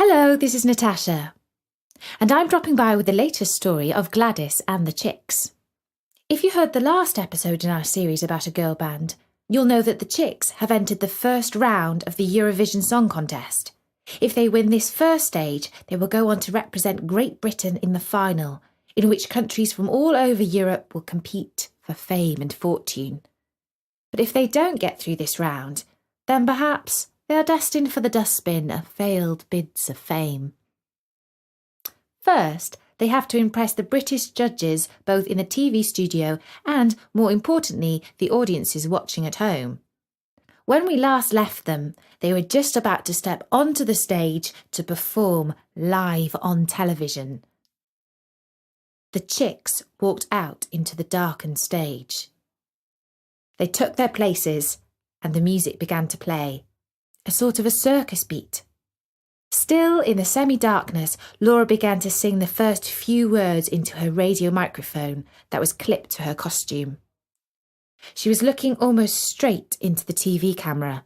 Hello, this is Natasha, and I'm dropping by with the latest story of Gladys and the Chicks. If you heard the last episode in our series about a girl band, you'll know that the Chicks have entered the first round of the Eurovision Song Contest. If they win this first stage, they will go on to represent Great Britain in the final, in which countries from all over Europe will compete for fame and fortune. But if they don't get through this round, then perhaps they are destined for the dustbin of failed bids of fame. First, they have to impress the British judges both in the TV studio and, more importantly, the audiences watching at home. When we last left them, they were just about to step onto the stage to perform live on television. The Chicks walked out into the darkened stage. They took their places and the music began to play. A sort of a circus beat. Still in the semi-darkness, Laura began to sing the first few words into her radio microphone that was clipped to her costume. She was looking almost straight into the TV camera.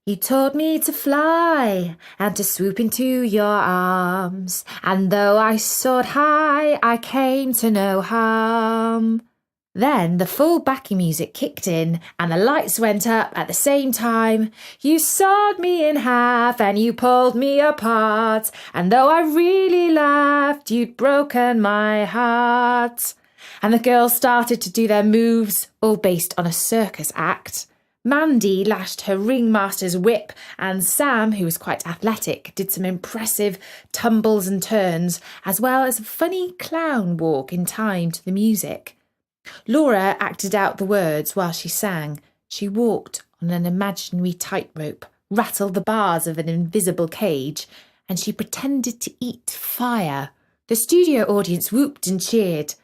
You taught me to fly and to swoop into your arms, and though I soared high, I came to no harm. Then the full backing music kicked in and the lights went up at the same time. You sawed me in half and you pulled me apart, and though I really laughed, you'd broken my heart. And the girls started to do their moves, all based on a circus act. Mandy lashed her ringmaster's whip, and Sam, who was quite athletic, did some impressive tumbles and turns, as well as a funny clown walk in time to the music. Laura acted out the words while she sang. She walked on an imaginary tightrope, rattled the bars of an invisible cage, and she pretended to eat fire. The studio audience whooped and cheered,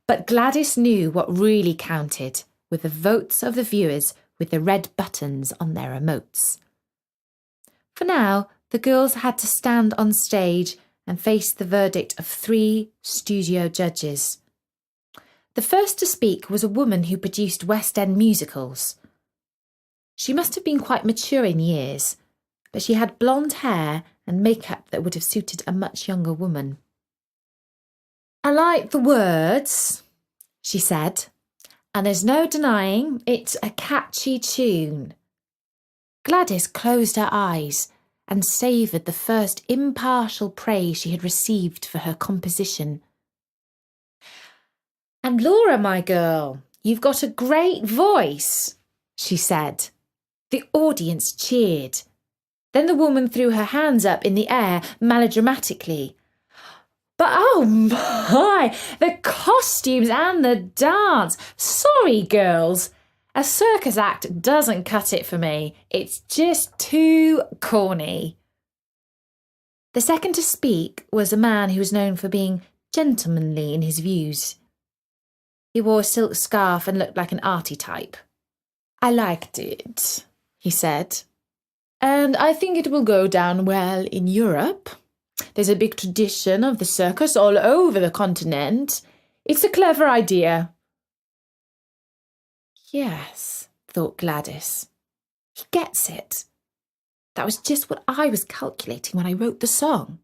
but Gladys knew what really counted, with the votes of the viewers with the red buttons on their remotes. For now, the girls had to stand on stage and face the verdict of 3 studio judges. The first to speak was a woman who produced West End musicals. She must have been quite mature in years, but she had blonde hair and makeup that would have suited a much younger woman. I like the words, she said, and there's no denying it's a catchy tune. Gladys closed her eyes and savoured the first impartial praise she had received for her composition. And Laura, my girl, you've got a great voice, she said. The audience cheered. Then the woman threw her hands up in the air melodramatically. But oh my, the costumes and the dance. Sorry, girls. A circus act doesn't cut it for me. It's just too corny. The second to speak was a man who was known for being gentlemanly in his views. He wore a silk scarf and looked like an arty type. I liked it, he said, and I think it will go down well in Europe. There's a big tradition of the circus all over the continent. It's a clever idea. Yes, thought Gladys. He gets it. That was just what I was calculating when I wrote the song.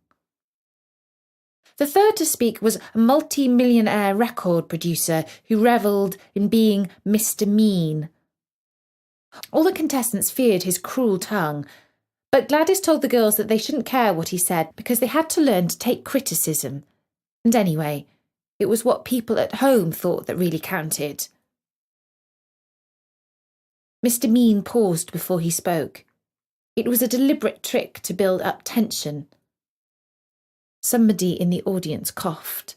The third to speak was a multi-millionaire record producer who revelled in being Mr. Mean. All the contestants feared his cruel tongue, but Gladys told the girls that they shouldn't care what he said because they had to learn to take criticism. And anyway, it was what people at home thought that really counted. Mr. Mean paused before he spoke. It was a deliberate trick to build up tension. Somebody in the audience coughed.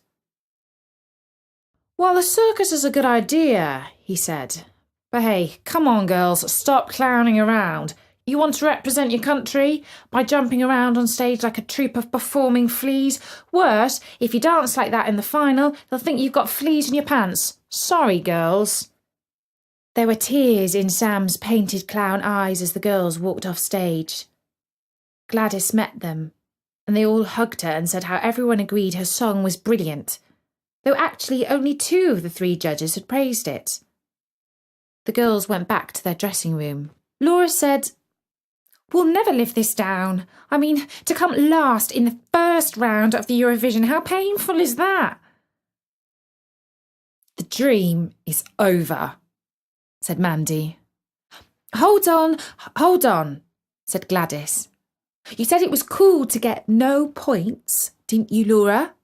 Well, the circus is a good idea, he said. But hey, come on, girls, stop clowning around. You want to represent your country by jumping around on stage like a troop of performing fleas? Worse, if you dance like that in the final, they'll think you've got fleas in your pants. Sorry, girls. There were tears in Sam's painted clown eyes as the girls walked off stage. Gladys met them, and they all hugged her and said how everyone agreed her song was brilliant, though actually only 2 of the 3 judges had praised it. The girls went back to their dressing room. Laura said, We'll never live this down. I mean, to come last in the first round of the Eurovision, how painful is that? The dream is over, said Mandy. Hold on, said Gladys. You said it was cool to get no points, didn't you, Laura?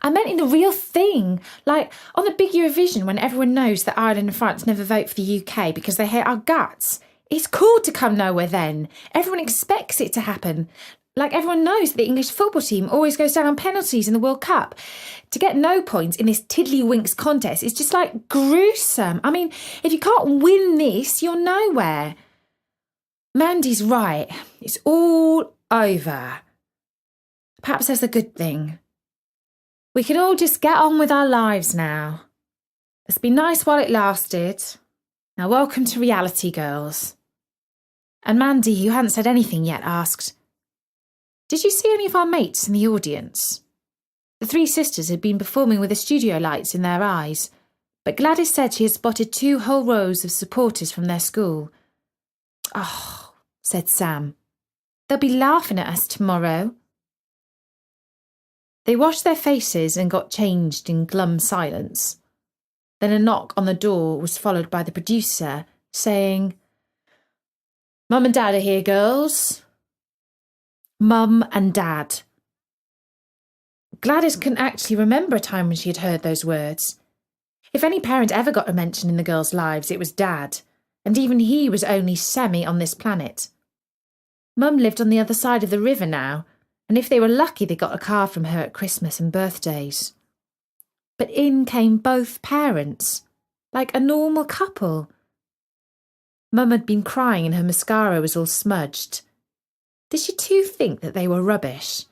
I meant in the real thing, like on the big Eurovision when everyone knows that Ireland and France never vote for the UK because they hate our guts. It's cool to come nowhere then. Everyone expects it to happen. Like everyone knows that the English football team always goes down on penalties in the World Cup. To get no points in this tiddlywinks contest is just like gruesome. I mean, if you can't win this, you're nowhere. Mandy's right. It's all over. Perhaps that's a good thing. We can all just get on with our lives now. It's been nice while it lasted. Now welcome to reality, girls. And Mandy, who hadn't said anything yet, asked, Did you see any of our mates in the audience? The three sisters had been performing with the studio lights in their eyes, but Gladys said she had spotted 2 whole rows of supporters from their school. Oh, said Sam. They'll be laughing at us tomorrow. They washed their faces and got changed in glum silence. Then a knock on the door was followed by the producer, saying, Mum and Dad are here, girls. Mum and Dad. Gladys couldn't actually remember a time when she had heard those words. If any parent ever got a mention in the girls' lives, it was Dad, and even he was only semi on this planet. Mum lived on the other side of the river now, and if they were lucky they got a card from her at Christmas and birthdays. But in came both parents, like a normal couple. Mum had been crying and her mascara was all smudged. Did she too think that they were rubbish?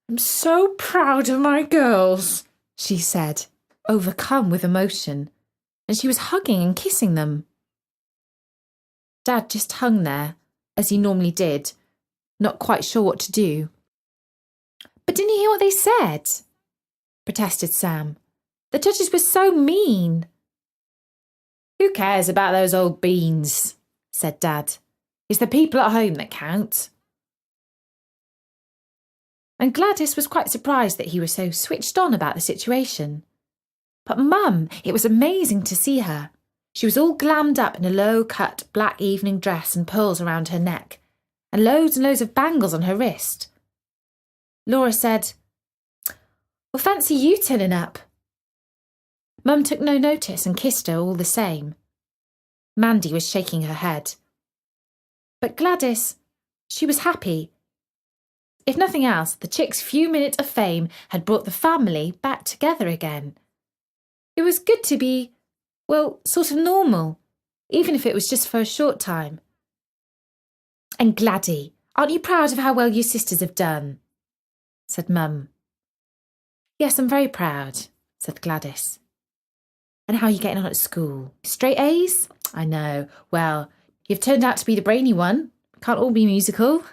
I'm so proud of my girls, she said, overcome with emotion, and she was hugging and kissing them. Dad just hung there, as he normally did, not quite sure what to do. But didn't you hear what they said? Protested Sam. The judges were so mean. Who cares about those old beans? Said Dad. It's the people at home that count. And Gladys was quite surprised that he was so switched on about the situation. But Mum, it was amazing to see her. She was all glammed up in a low-cut black evening dress and pearls around her neck, and loads of bangles on her wrist. Laura said, Well, fancy you turning up. Mum took no notice and kissed her all the same. Mandy was shaking her head. But Gladys, she was happy. If nothing else, the chicks' few minutes of fame had brought the family back together again. It was good to be, well, sort of normal, even if it was just for a short time. And Gladdy, aren't you proud of how well your sisters have done? Said Mum. Yes, I'm very proud, said Gladys. And how are you getting on at school? Straight A's? I know. Well, you've turned out to be the brainy one. Can't all be musical.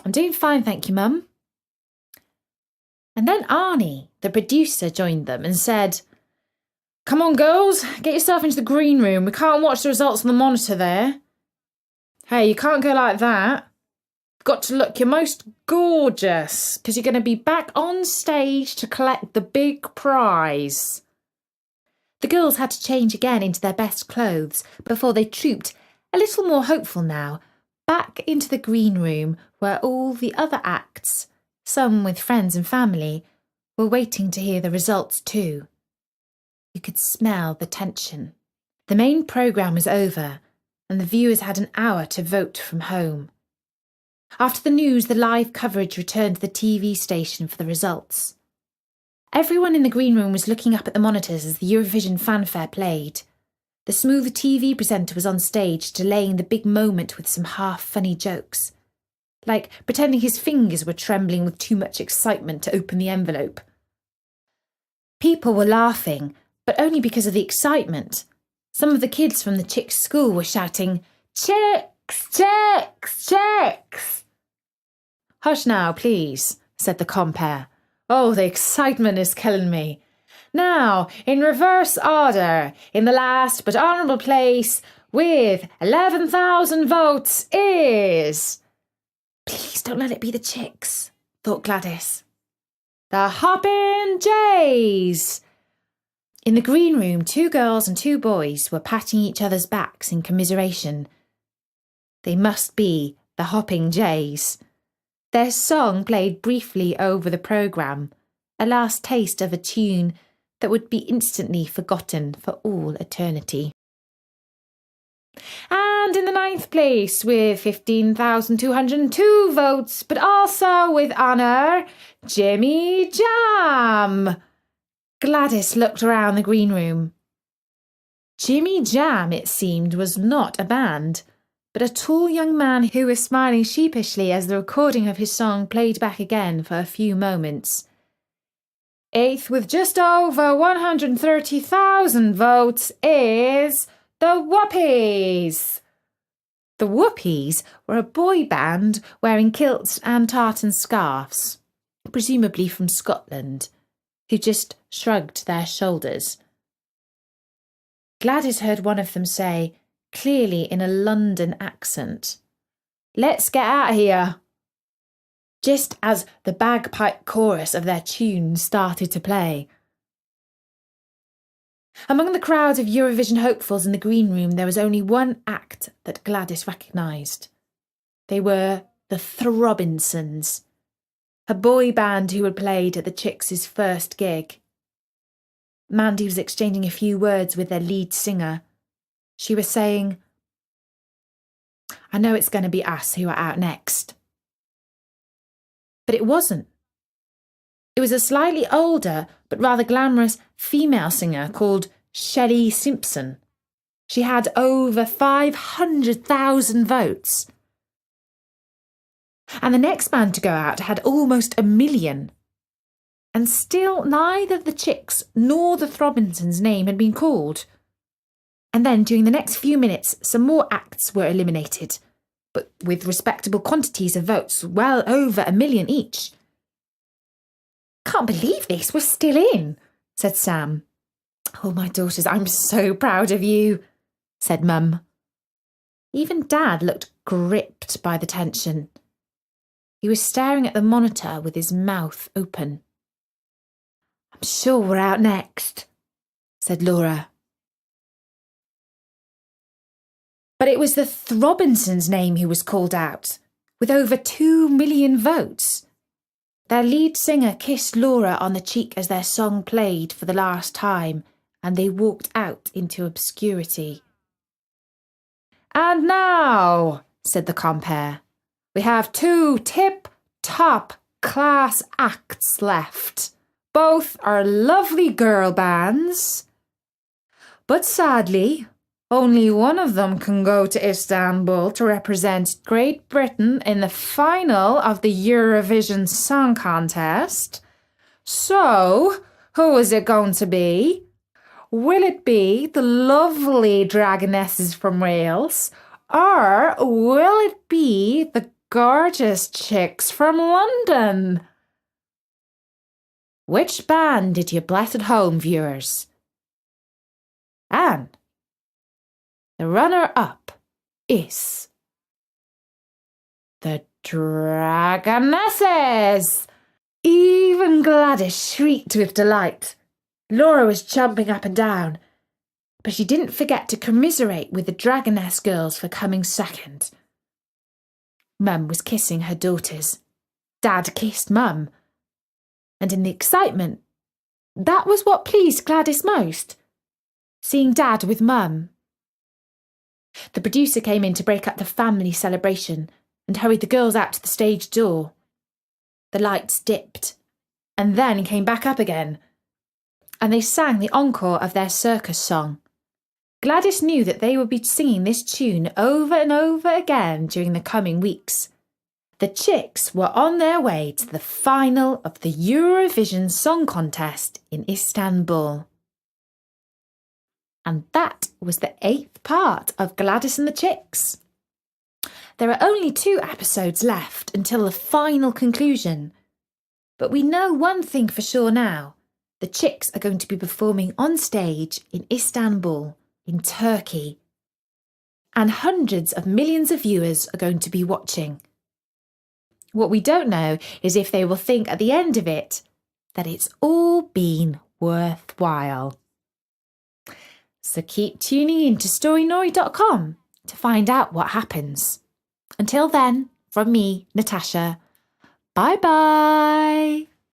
I'm doing fine, thank you, Mum. And then Arnie, the producer, joined them and said, Come on, girls, get yourself into the green room. We can't watch the results on the monitor there. Hey, you can't go like that. You've got to look your most gorgeous, because you're going to be back on stage to collect the big prize. The girls had to change again into their best clothes before they trooped, a little more hopeful now, back into the green room where all the other acts, some with friends and family, were waiting to hear the results too. You could smell the tension. The main programme was over, and the viewers had an hour to vote from home. After the news, the live coverage returned to the TV station for the results. Everyone in the green room was looking up at the monitors as the Eurovision fanfare played. The smooth TV presenter was on stage, delaying the big moment with some half-funny jokes, like pretending his fingers were trembling with too much excitement to open the envelope. People were laughing, but only because of the excitement. Some of the kids from the chicks' school were shouting, Chicks! Chicks! Chicks! Hush now, please, said the compere. Oh, the excitement is killing me. Now, in reverse order, in the last but honourable place, with 11,000 votes is... Please don't let it be the Chicks, thought Gladys. The Hoppin' Jays! In the green room, 2 girls and 2 boys were patting each other's backs in commiseration. They must be the Hopping Jays. Their song played briefly over the programme, a last taste of a tune that would be instantly forgotten for all eternity. And in the 9th place, with 15,202 votes, but also with honour, Jimmy Jam. Gladys looked around the green room. Jimmy Jam, it seemed, was not a band, but a tall young man who was smiling sheepishly as the recording of his song played back again for a few moments. 8th, with just over 130,000 votes, is the Whoopies. The Whoopies were a boy band wearing kilts and tartan scarves, presumably from Scotland, who just shrugged their shoulders. Gladys heard one of them say, clearly in a London accent, "Let's get out of here," just as the bagpipe chorus of their tune started to play. Among the crowd of Eurovision hopefuls in the green room, there was only one act that Gladys recognised. They were the Throbinsons, a boy band who had played at the Chicks' first gig. Mandy was exchanging a few words with their lead singer. She was saying, "I know it's going to be us who are out next." But it wasn't. It was a slightly older but rather glamorous female singer called Shelley Simpson. She had over 500,000 votes. And the next band to go out had almost 1 million. And still neither the Chicks nor the Throbinsons' name had been called. And then during the next few minutes, some more acts were eliminated, but with respectable quantities of votes, well over 1 million each. "Can't believe this, we're still in," said Sam. "Oh, my daughters, I'm so proud of you," said Mum. Even Dad looked gripped by the tension. He was staring at the monitor with his mouth open. "I'm sure we're out next," said Laura. But it was the Throbinsons' name who was called out, with over 2 million votes. Their lead singer kissed Laura on the cheek as their song played for the last time, and they walked out into obscurity. "And now," said the compere, "we have 2 tip-top class acts left. Both are lovely girl bands. But sadly, only one of them can go to Istanbul to represent Great Britain in the final of the Eurovision Song Contest. So, who is it going to be? Will it be the lovely Dragonesses from Wales, or will it be the gorgeous Chicks from London? Which band did you bless at home, viewers? And the runner-up is the Dragonesses! Even Gladys shrieked with delight. Laura was jumping up and down, but she didn't forget to commiserate with the Dragoness girls for coming second. Mum was kissing her daughters. Dad kissed Mum. And in the excitement, that was what pleased Gladys most, seeing Dad with Mum. The producer came in to break up the family celebration and hurried the girls out to the stage door. The lights dipped and then came back up again, and they sang the encore of their circus song. Gladys knew that they would be singing this tune over and over again during the coming weeks. The Chicks were on their way to the final of the Eurovision Song Contest in Istanbul. And that was the 8th part of Gladys and the Chicks. There are only 2 episodes left until the final conclusion. But we know one thing for sure now. The Chicks are going to be performing on stage in Istanbul, in Turkey. and hundreds of millions of viewers are going to be watching. What we don't know is if they will think at the end of it that it's all been worthwhile. So keep tuning in to storynori.com to find out what happens. Until then, from me, Natasha, bye-bye.